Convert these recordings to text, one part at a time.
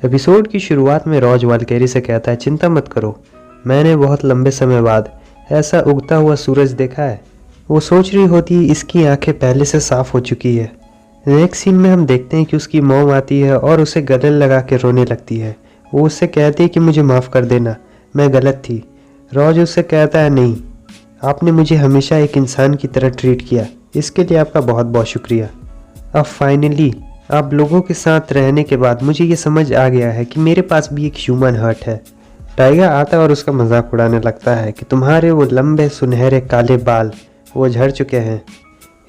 Episode की शुरुआत में रॉज वाल्केरी से कहता है, चिंता मत करो, मैंने बहुत लंबे समय बाद ऐसा उगता हुआ सूरज देखा है। वो सोच रही होती है इसकी आंखें पहले से साफ हो चुकी है। नेक्स्ट सीन में हम देखते हैं कि उसकी मॉम आती है और उसे गले लगा के रोने लगती है। वो उससे कहती है कि मुझे माफ़ कर देना, मैं गलत थी। रॉज उससे कहता है, नहीं, आपने मुझे हमेशा एक इंसान की तरह ट्रीट किया, इसके लिए आपका बहुत बहुत शुक्रिया। अब फाइनली आप लोगों के साथ रहने के बाद मुझे ये समझ आ गया है कि मेरे पास भी एक ह्यूमन हार्ट है। टाइगर आता है और उसका मजाक उड़ाने लगता है कि तुम्हारे वो लंबे सुनहरे काले बाल वो झड़ चुके हैं।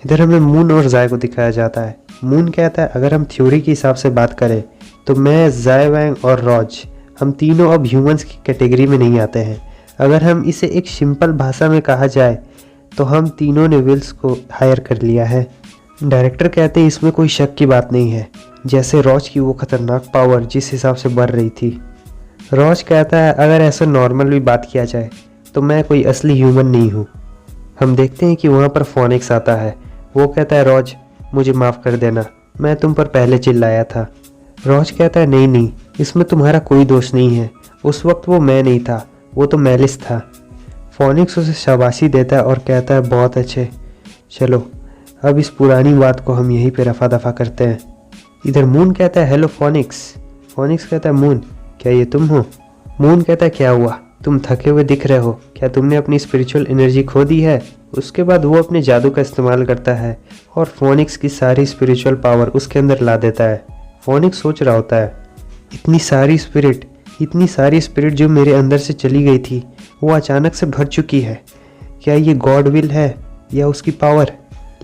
इधर हमें मून और जाय को दिखाया जाता है। मून कहता है, अगर हम थ्योरी के हिसाब से बात करें तो मैं, जाय वैंग और रॉज, हम तीनों अब ह्यूमंस की कैटेगरी में नहीं आते हैं। अगर हम इसे एक सिंपल भाषा में कहा जाए तो हम तीनों ने विल्स को हायर कर लिया है। डायरेक्टर कहते हैं इसमें कोई शक की बात नहीं है, जैसे रॉज की वो खतरनाक पावर जिस हिसाब से बढ़ रही थी। रॉज कहता है, अगर ऐसा नॉर्मल भी बात किया जाए तो मैं कोई असली ह्यूमन नहीं हूँ। हम देखते हैं कि वहाँ पर फोनिक्स आता है। वो कहता है, रॉज मुझे माफ़ कर देना, मैं तुम पर पहले चिल्लाया था। रॉज कहता है, नहीं नहीं, इसमें तुम्हारा कोई दोष नहीं है, उस वक्त वो मैं नहीं था, वो तो मेलिस था। फोनिक्स उसे शाबाशी देता है और कहता है, बहुत अच्छे, चलो अब इस पुरानी बात को हम यहीं पे रफा दफा करते हैं। इधर मून कहता है, हेलो फोनिक्स। फोनिक्स कहता है, मून क्या ये तुम हो? मून कहता है, क्या हुआ, तुम थके हुए दिख रहे हो, क्या तुमने अपनी स्पिरिचुअल एनर्जी खो दी है? उसके बाद वो अपने जादू का इस्तेमाल करता है और फोनिक्स की सारी स्पिरिचुअल पावर उसके अंदर ला देता है। फोनिक्स सोच रहा होता है, इतनी सारी स्पिरिट जो मेरे अंदर से चली गई थी वो अचानक से भर चुकी है। क्या ये गॉड विल है या उसकी पावर?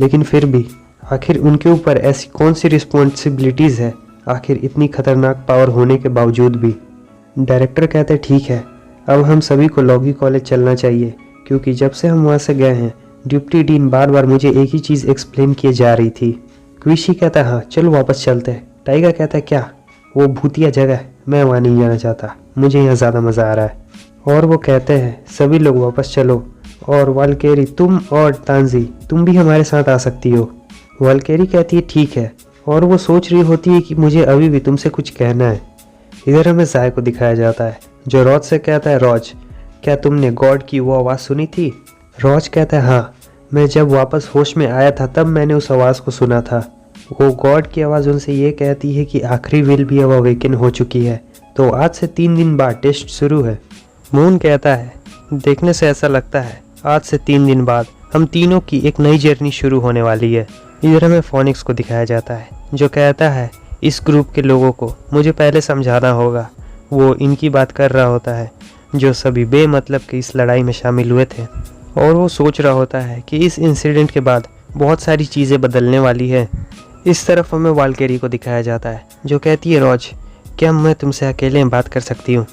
लेकिन फिर भी आखिर उनके ऊपर ऐसी कौन सी रिस्पॉन्सिबिलिटीज़ है, आखिर इतनी खतरनाक पावर होने के बावजूद भी? डायरेक्टर कहते हैं, ठीक है, अब हम सभी को लॉगी कॉलेज चलना चाहिए, क्योंकि जब से हम वहाँ से गए हैं डिप्टी डीन बार बार मुझे एक ही चीज़ एक्सप्लेन किए जा रही थी। क्विशी कहता है, हाँ चलो वापस चलते हैं। टाइगर कहता है, क्या वो भूतिया जगह है, मैं वहाँ नहीं जाना चाहता, मुझे यहाँ ज़्यादा मज़ा आ रहा है। और वो कहते हैं, सभी लोग वापस चलो, और वाल्केरी तुम और तांजी तुम भी हमारे साथ आ सकती हो। वाल्केरी कहती है, ठीक है, और वो सोच रही होती है कि मुझे अभी भी तुमसे कुछ कहना है। इधर हमें जाय को दिखाया जाता है जो रॉज से कहता है, रॉज क्या तुमने गॉड की वो आवाज़ सुनी थी? रॉज कहता है, हाँ, मैं जब वापस होश में आया था तब मैंने उस आवाज़ को सुना था। वो गॉड की आवाज़ उनसे ये कहती है कि आखिरी विल भी अब अवेकन हो चुकी है, तो आज से 3 दिन बाद टेस्ट शुरू है। मून कहता है, देखने से ऐसा लगता है आज से 3 दिन बाद हम तीनों की एक नई जर्नी शुरू होने वाली है। इधर हमें फोनिक्स को दिखाया जाता है जो कहता है, इस ग्रुप के लोगों को मुझे पहले समझाना होगा। वो इनकी बात कर रहा होता है जो सभी बेमतलब के इस लड़ाई में शामिल हुए थे, और वो सोच रहा होता है कि इस इंसिडेंट के बाद बहुत सारी चीज़ें बदलने वाली है। इस तरफ हमें वाल्केरी को दिखाया जाता है जो कहती है, रॉज क्या मैं तुमसे अकेले बात कर सकती हूँ?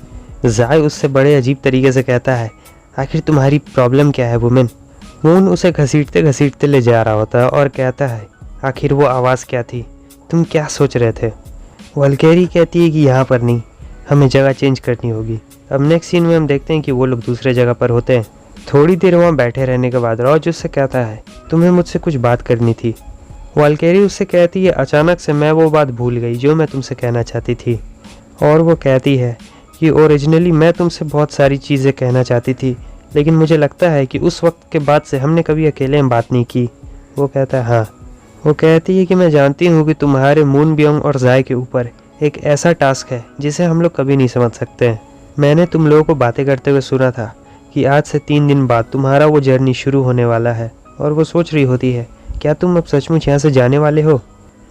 जाय उससे बड़े अजीब तरीके से कहता है, आखिर तुम्हारी प्रॉब्लम क्या है वुमेन? मून उसे घसीटते घसीटते ले जा रहा होता है और कहता है, आखिर वो आवाज़ क्या थी, तुम क्या सोच रहे थे? वाल्केरी कहती है कि यहाँ पर नहीं, हमें जगह चेंज करनी होगी। अब नेक्स्ट सीन में हम देखते हैं कि वो लोग दूसरे जगह पर होते हैं। थोड़ी देर वहाँ बैठे रहने के बाद रॉज उससे कहता है, तुम्हें मुझसे कुछ बात करनी थी। वाल्केरी उससे कहती है, अचानक से मैं वो बात भूल गई जो मैं तुमसे कहना चाहती थी। और वो कहती है कि ओरिजिनली मैं तुमसे बहुत सारी चीज़ें कहना चाहती थी, लेकिन मुझे लगता है कि उस वक्त के बाद से हमने कभी अकेले में बात नहीं की। वो कहता है, हाँ। वो कहती है कि मैं जानती हूँ कि तुम्हारे मून ब्योंग और जाय के ऊपर एक ऐसा टास्क है जिसे हम लोग कभी नहीं समझ सकते हैं। मैंने तुम लोगों को बातें करते हुए सुना था कि आज से 3 दिन बाद तुम्हारा वो जर्नी शुरू होने वाला है। और वो सोच रही होती है, क्या तुम अब सचमुच यहाँ से जाने वाले हो?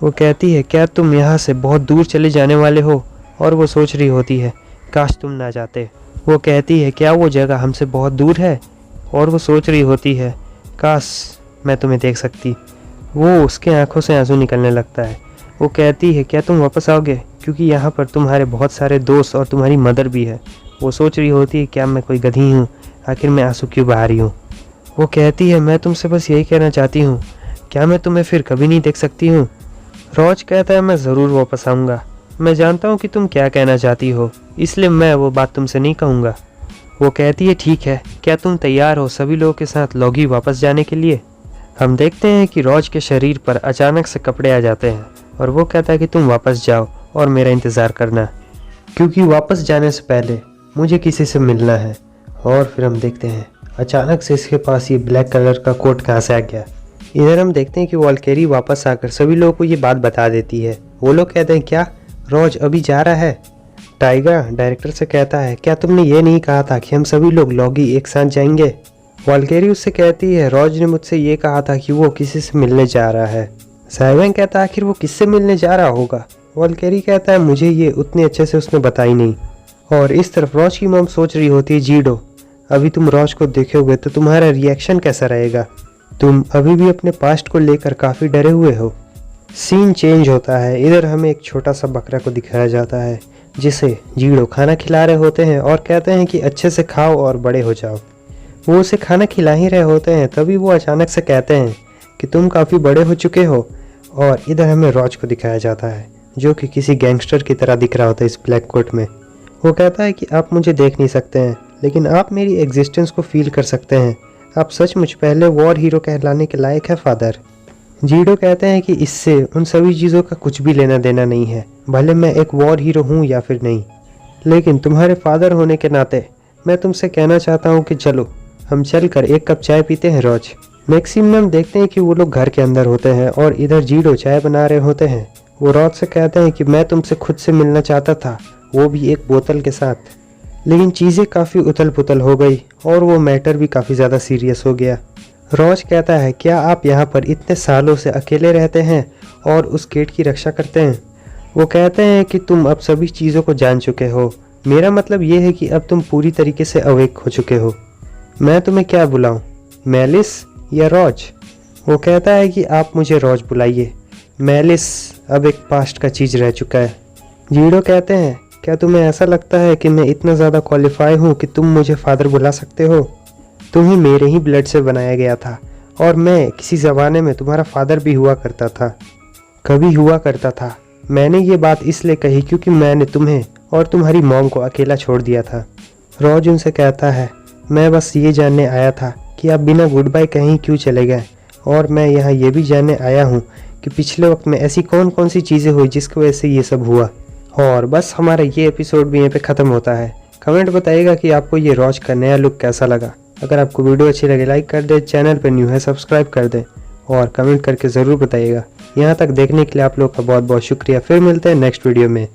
वो कहती है, क्या तुम यहाँ से बहुत दूर चले जाने वाले हो? और वो सोच रही होती है, काश तुम ना जाते। वो कहती है, क्या वो जगह हमसे बहुत दूर है? और वो सोच रही होती है, काश मैं तुम्हें देख सकती। वो उसके आंखों से आंसू निकलने लगता है। वो कहती है, क्या तुम वापस आओगे, क्योंकि यहाँ पर तुम्हारे बहुत सारे दोस्त और तुम्हारी मदर भी है। वो सोच रही होती है, क्या मैं कोई गधी हूँ, आखिर मैं आंसू क्यों बहा रही हूँ? वो कहती है, मैं तुमसे बस यही कहना चाहती हूँ, क्या मैं तुम्हें फिर कभी नहीं देख सकती हूँ? रॉज कहता है, मैं ज़रूर वापस आऊँगा, मैं जानता हूँ कि तुम क्या कहना चाहती हो, इसलिए मैं वो बात तुमसे नहीं कहूँगा। वो कहती है, ठीक है, क्या तुम तैयार हो सभी लोगों के साथ लॉगी वापस जाने के लिए? हम देखते हैं कि रॉज के शरीर पर अचानक से कपड़े आ जाते हैं और वो कहता है कि तुम वापस जाओ और मेरा इंतज़ार करना। क्योंकि वापस जाने से पहले मुझे किसी से मिलना है। और फिर हम देखते हैं अचानक से इसके पास ये ब्लैक कलर का कोट कहाँ से आ गया। इधर हम देखते हैं कि वॉल्केरी वापस आकर सभी लोगों को ये बात बता देती है। वो लोग कहते हैं क्या रोज अभी जा रहा है? टाइगर डायरेक्टर से कहता है क्या तुमने ये नहीं कहा था कि हम सभी लोग लॉगी एक साथ जाएंगे? वॉल्केरी उससे कहती है रोज ने मुझसे ये कहा था कि वो किसी से मिलने जा रहा है। साइवन कहता है आखिर वो किससे मिलने जा रहा होगा? वॉल्केरी कहता है मुझे ये उतने अच्छे से उसने बताई नहीं। और इस तरफ रोज की मॉम सोच रही होती है जीडो अभी तुम रोज को देखोगे तो तुम्हारा रिएक्शन कैसा रहेगा? तुम अभी भी अपने पास्ट को लेकर काफ़ी डरे हुए हो। सीन चेंज होता है। इधर हमें एक छोटा सा बकरा को दिखाया जाता है जिसे जीडो खाना खिला रहे होते हैं और कहते हैं कि अच्छे से खाओ और बड़े हो जाओ। वो उसे खाना खिला ही रहे होते हैं तभी वो अचानक से कहते हैं कि तुम काफ़ी बड़े हो चुके हो। और इधर हमें रोज को दिखाया जाता है जो कि किसी गैंगस्टर की तरह दिख रहा होता है इस ब्लैक कोट में। वो कहता है कि आप मुझे देख नहीं सकते हैं लेकिन आप मेरी एग्जिस्टेंस को फील कर सकते हैं। आप सचमुच पहले वॉर हीरो कहलाने के लायक है फादर। जीडो कहते हैं कि इससे उन सभी चीज़ों का कुछ भी लेना देना नहीं है, भले मैं एक वॉर हीरो हूँ या फिर नहीं। लेकिन तुम्हारे फादर होने के नाते मैं तुमसे कहना चाहता हूँ कि चलो हम चल कर एक कप चाय पीते हैं रोज। मैक्सिमम देखते हैं कि वो लोग घर के अंदर होते हैं और इधर जीडो चाय बना रहे होते हैं। वो रोज से कहते हैं कि मैं तुमसे खुद से मिलना चाहता था, वो भी एक बोतल के साथ। लेकिन चीज़ें काफ़ी उथल पुथल हो गई और वो मैटर भी काफ़ी ज़्यादा सीरियस हो गया। रोज कहता है क्या आप यहाँ पर इतने सालों से अकेले रहते हैं और उस गेट की रक्षा करते हैं? वो कहते हैं कि तुम अब सभी चीज़ों को जान चुके हो। मेरा मतलब ये है कि अब तुम पूरी तरीके से अवेक हो चुके हो। मैं तुम्हें क्या बुलाऊं, मेलिस या रोज? वो कहता है कि आप मुझे रोज बुलाइए, मेलिस अब एक पास्ट का चीज़ रह चुका है। जीडो कहते हैं क्या तुम्हें ऐसा लगता है कि मैं इतना ज़्यादा क्वालिफाई हूँ कि तुम मुझे फादर बुला सकते हो? तुम्हें मेरे ही ब्लड से बनाया गया था और मैं किसी ज़माने में तुम्हारा फादर भी हुआ करता था, कभी हुआ करता था। मैंने ये बात इसलिए कही क्योंकि मैंने तुम्हें और तुम्हारी मॉम को अकेला छोड़ दिया था। रोज उनसे कहता है मैं बस ये जानने आया था कि आप बिना गुड बाय कहीं क्यों चले गए, और मैं यहाँ ये भी जानने आया हूँ कि पिछले वक्त में ऐसी कौन कौन सी चीज़ें हुई जिसकी वजह से ये सब हुआ। और बस हमारा ये एपिसोड भी यहीं पे ख़त्म होता है। कमेंट बताइएगा कि आपको ये रोज का नया लुक कैसा लगा। अगर आपको वीडियो अच्छी लगे लाइक कर दें, चैनल पर न्यू है सब्सक्राइब कर दें और कमेंट करके ज़रूर बताइएगा। यहाँ तक देखने के लिए आप लोग का बहुत बहुत शुक्रिया। फिर मिलते हैं नेक्स्ट वीडियो में।